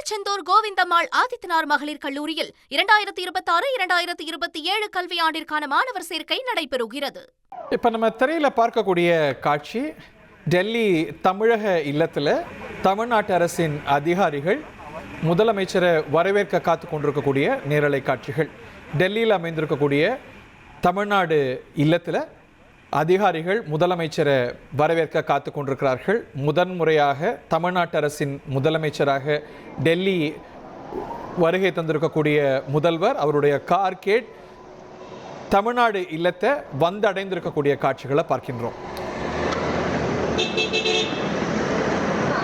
திருச்செந்தூர் கோவிந்தம்மாள் ஆதித்தனார் மகளிர் கல்லூரியில் 2026-2027 கல்வியாண்டிற்கான மாணவர் சேர்க்கை நடைபெறுகிறது. இப்போ நம்ம திரையில பார்க்கக்கூடிய காட்சி டெல்லி தமிழக இல்லத்தில் தமிழ்நாட்டு அரசின் அதிகாரிகள் முதலமைச்சரை வரவேற்க காத்து கொண்டிருக்கக்கூடிய நேரலை காட்சிகள். டெல்லியில் அமைந்திருக்கக்கூடிய தமிழ்நாடு இல்லத்தில் அதிகாரிகள் முதலமைச்சரை வரவேற்க காத்து கொண்டிருக்கிறார்கள். முதன்முறையாக தமிழ்நாட்டு அரசின் முதலமைச்சராக டெல்லி வருகை தந்திருக்கக்கூடிய முதல்வர் அவருடைய கார் கேட் தமிழ்நாடு இல்லத்தை வந்தடைந்திருக்கக்கூடிய காட்சிகளை பார்க்கின்றோம்.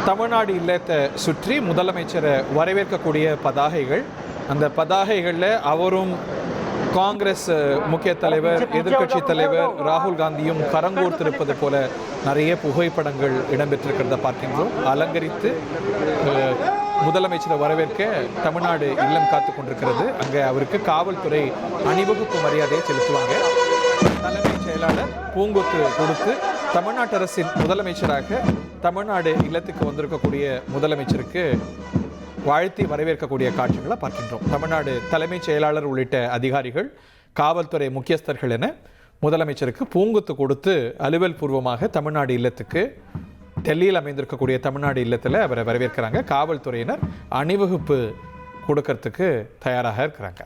தமிழ்நாடு இல்லத்தை சுற்றி முதலமைச்சரை வரவேற்கக்கூடிய பதாகைகள், அந்த பதாகைகளில் அவரும் காங்கிரஸ் முக்கிய தலைவர் எதிர்கட்சி தலைவர் ராகுல் காந்தியும் கரங்கோர்த்திருப்பது போல நிறைய புகைப்படங்கள் இடம்பெற்றிருக்கிறத பார்க்கின்றோம். அலங்கரித்து முதலமைச்சரை வரவேற்க தமிழ்நாடு இல்லம் காத்து கொண்டிருக்கிறது. அங்கே அவருக்கு காவல்துறை அணிவகுப்பு மரியாதையை செலுத்துவாங்க. தலைமைச் செயலாளர் பூங்கொத்து கொடுத்து தமிழ்நாட்டு அரசின் முதலமைச்சராக தமிழ்நாடு இல்லத்துக்கு வந்திருக்கக்கூடிய முதலமைச்சருக்கு வாழ்த்தி வரவேற்கக்கூடிய காட்சிகளை பார்க்கின்றோம். தமிழ்நாடு தலைமைச் செயலாளர் உள்ளிட்ட அதிகாரிகள், காவல்துறை முக்கியஸ்தர்கள் என முதலமைச்சருக்கு பூங்குத்து கொடுத்து அலுவல் பூர்வமாக தமிழ்நாடு இல்லத்துக்கு டெல்லியில் அமைந்திருக்கக்கூடிய தமிழ்நாடு இல்லத்தில் அவரை வரவேற்கிறாங்க. காவல்துறையினர் அணிவகுப்பு கொடுக்கறதுக்கு தயாராக இருக்கிறாங்க.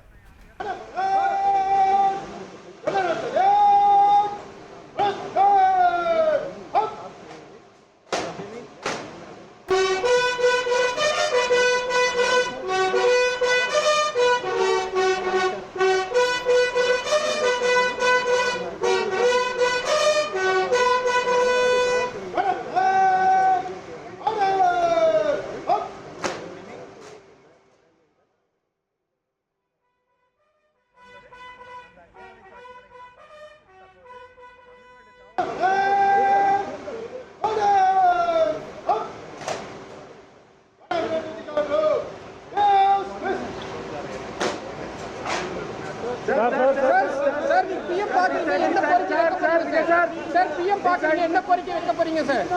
என்ன கோரிக்கை வைக்க போறீங்க சார்?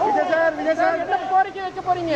விஜய் சார் என்ன கோரிக்கை வைக்க போறீங்க?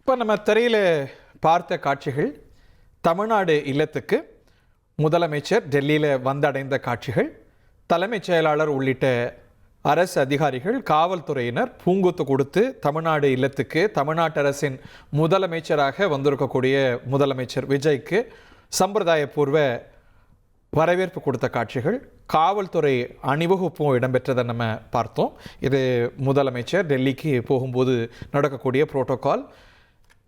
இப்போ நம்ம திரையில் பார்த்த காட்சிகள் தமிழ்நாடு இல்லத்துக்கு முதலமைச்சர் டெல்லியில் வந்தடைந்த காட்சிகள். தலைமைச் செயலாளர் உள்ளிட்ட அரசு அதிகாரிகள், காவல்துறையினர் பூங்குத்து கொடுத்து தமிழ்நாடு இல்லத்துக்கு தமிழ்நாட்டு அரசின் முதலமைச்சராக வந்திருக்கக்கூடிய முதலமைச்சர் விஜய்க்கு சம்பிரதாயபூர்வ வரவேற்பு கொடுத்த காட்சிகள். காவல்துறை அணிவகுப்பும் இடம்பெற்றதை நம்ம பார்த்தோம். இது முதலமைச்சர் டெல்லிக்கு போகும்போது நடக்கக்கூடிய புரோட்டோகால்.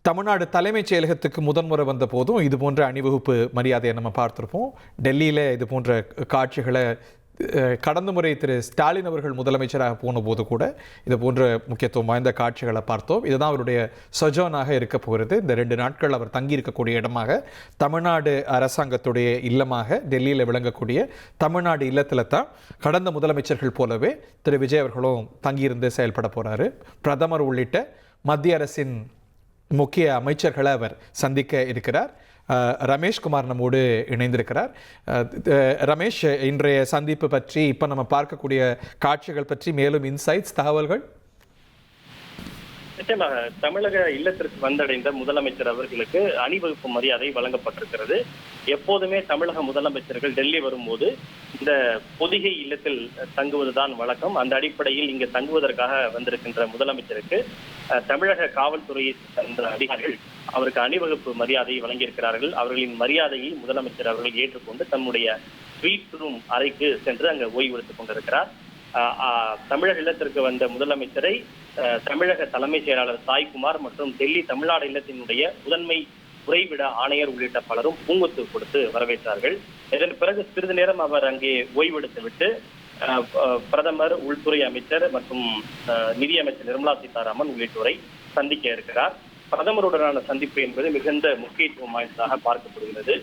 தமிழ்நாடு தலைமைச் செயலகத்துக்கு முதன்முறை வந்த போதும் இது போன்ற அணிவகுப்பு மரியாதையை நம்ம பார்த்துருப்போம். டெல்லியில் இது போன்ற காட்சிகளை கடந்த முறை திரு ஸ்டாலின் அவர்கள் முதலமைச்சராக போன போது கூட இது போன்ற முக்கியத்துவம் வாய்ந்த காட்சிகளை பார்த்தோம். இதுதான் அவருடைய சொஜோனாக இருக்க போகிறது. இந்த 2 நாட்கள் அவர் தங்கியிருக்கக்கூடிய இடமாக தமிழ்நாடு அரசாங்கத்துடைய இல்லமாக டெல்லியில் விளங்கக்கூடிய தமிழ்நாடு இல்லத்தில் தான் கடந்த முதலமைச்சர்கள் போலவே திரு விஜய் அவர்களும் தங்கியிருந்து செயல்பட போகிறாரு. பிரதமர் உள்ளிட்ட மத்திய அரசின் முக்கிய அமைச்சர்களை அவர் சந்திக்க இருக்கிறார். ரமேஷ்குமார் நம்மோடு இணைந்திருக்கிறார். ரமேஷ், இன்றைய சந்திப்பு பற்றி, இப்போ நம்ம பார்க்கக்கூடிய காட்சிகள் பற்றி மேலும் இன்சைட்ஸ், தகவல்கள்? நிச்சயமாக தமிழக இல்லத்திற்கு வந்தடைந்த முதலமைச்சர் அவர்களுக்கு அணிவகுப்பு மரியாதை வழங்கப்பட்டிருக்கிறது. எப்போதுமே தமிழக முதலமைச்சர்கள் டெல்லி வரும்போது இந்த பொதிகை இல்லத்தில் தங்குவதுதான் வழக்கம். அந்த அடிப்படையில் இங்கு தங்குவதற்காக வந்திருக்கின்ற முதலமைச்சருக்கு தமிழக காவல்துறையை சேர்ந்த அதிகாரிகள் அவருக்கு அணிவகுப்பு மரியாதையை வழங்கியிருக்கிறார்கள். அவர்களின் மரியாதையை முதலமைச்சர் அவர்கள் ஏற்றுக்கொண்டு தன்னுடைய ஸ்வீட் ரூம் அறைக்கு சென்று அங்கு ஓய்வெடுத்துக் கொண்டிருக்கிறார். தமிழக இல்லத்திற்கு வந்த முதலமைச்சரை தமிழக தலைமைச் செயலாளர் சாய்குமார் மற்றும் டெல்லி தமிழ்நாடு இல்லத்தினுடைய முதன்மை உறைவிட ஆணையர் உள்ளிட்ட பலரும் பூங்கொத்து கொடுத்து வரவேற்றார்கள். இதன் பிறகு சிறிது நேரம் அவர் அங்கே ஓய்வெடுத்து விட்டு பிரதமர், உள்துறை அமைச்சர் மற்றும் நிதியமைச்சர் நிர்மலா சீதாராமன் உள்ளிட்டோரை சந்திக்க இருக்கிறார். பிரதமருடனான சந்திப்பு என்பது மிகுந்த முக்கியத்துவம் வாய்ந்ததாக பார்க்கப்படுகிறது.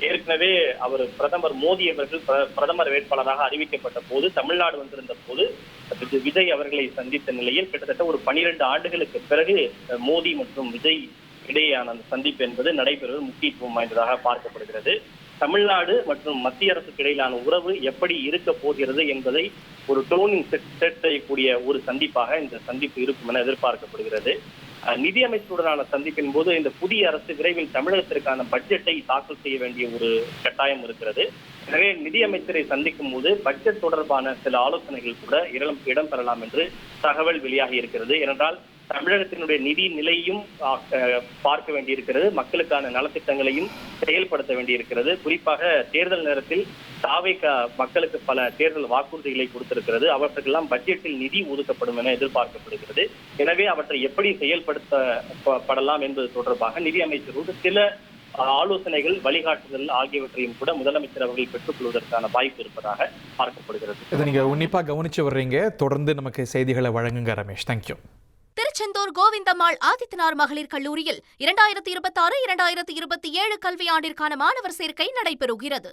ஏற்கனவே அவர் பிரதமர் மோடி அவர்கள் பிரதமர் வேட்பாளராக அறிவிக்கப்பட்ட போது தமிழ்நாடு வந்திருந்த போது விஜய் அவர்களை சந்தித்த நிலையில் கிட்டத்தட்ட ஒரு 12 ஆண்டுகளுக்கு பிறகு மோடி மற்றும் விஜய் இடையேயான அந்த சந்திப்பு என்பது நடைபெறுவது முக்கியத்துவம் வாய்ந்ததாக பார்க்கப்படுகிறது. தமிழ்நாடு மற்றும் மத்திய அரசுக்கு இடையிலான உறவு எப்படி இருக்க போகிறது என்பதை ஒரு டோனிங் செட் செய்யக்கூடிய ஒரு சந்திப்பாக இந்த சந்திப்பு இருக்கும் என எதிர்பார்க்கப்படுகிறது. நிதியமைச்சருடனான சந்திப்பின் போது இந்த புதிய அரசு விரைவில் தமிழகத்திற்கான பட்ஜெட்டை தாக்கல் செய்ய வேண்டிய ஒரு கட்டாயம் இருக்கிறது. எனவே நிதியமைச்சரை சந்திக்கும் போது பட்ஜெட் தொடர்பான சில ஆலோசனைகள் கூட இடம்பெறலாம் என்று தகவல் வெளியாகி இருக்கிறது. ஏனென்றால் தமிழகத்தினுடைய நிதி நிலையும் பார்க்க வேண்டியிருக்கிறது, மக்களுக்கான நலத்திட்டங்களையும் செயல்படுத்த வேண்டியிருக்கிறது. குறிப்பாக தேர்தல் நேரத்தில் தாவேக மக்களுக்கு பல தேர்தல் வாக்குறுதிகளை கொடுத்திருக்கிறது. அவற்றுக்கெல்லாம் பட்ஜெட்டில் நிதி ஒதுக்கப்படும் என எதிர்பார்க்கப்படுகிறது. எனவே அவற்றை எப்படி செயல்படுத்தப்படலாம் என்பது தொடர்பாக நிதி அமைச்சரோடு சில ஆலோசனைகள், வழிகாட்டுதல் ஆகியவற்றையும் கூட முதலமைச்சர் அவர்கள் பெற்றுக் கொள்வதற்கான வாய்ப்பு இருப்பதாக பார்க்கப்படுகிறது. இதை நீங்க உன்னிப்பா கவனிச்சு வர்றீங்க. தொடர்ந்து நமக்கு செய்திகளை வழங்குங்க ரமேஷ். தேங்க்யூ. திருச்செந்தூர் கோவிந்தம்மாள் ஆதித்தனார் மகளிர் கல்லூரியில் 2026-2027 கல்வியாண்டிற்கான மாணவர் சேர்க்கை நடைபெறுகிறது.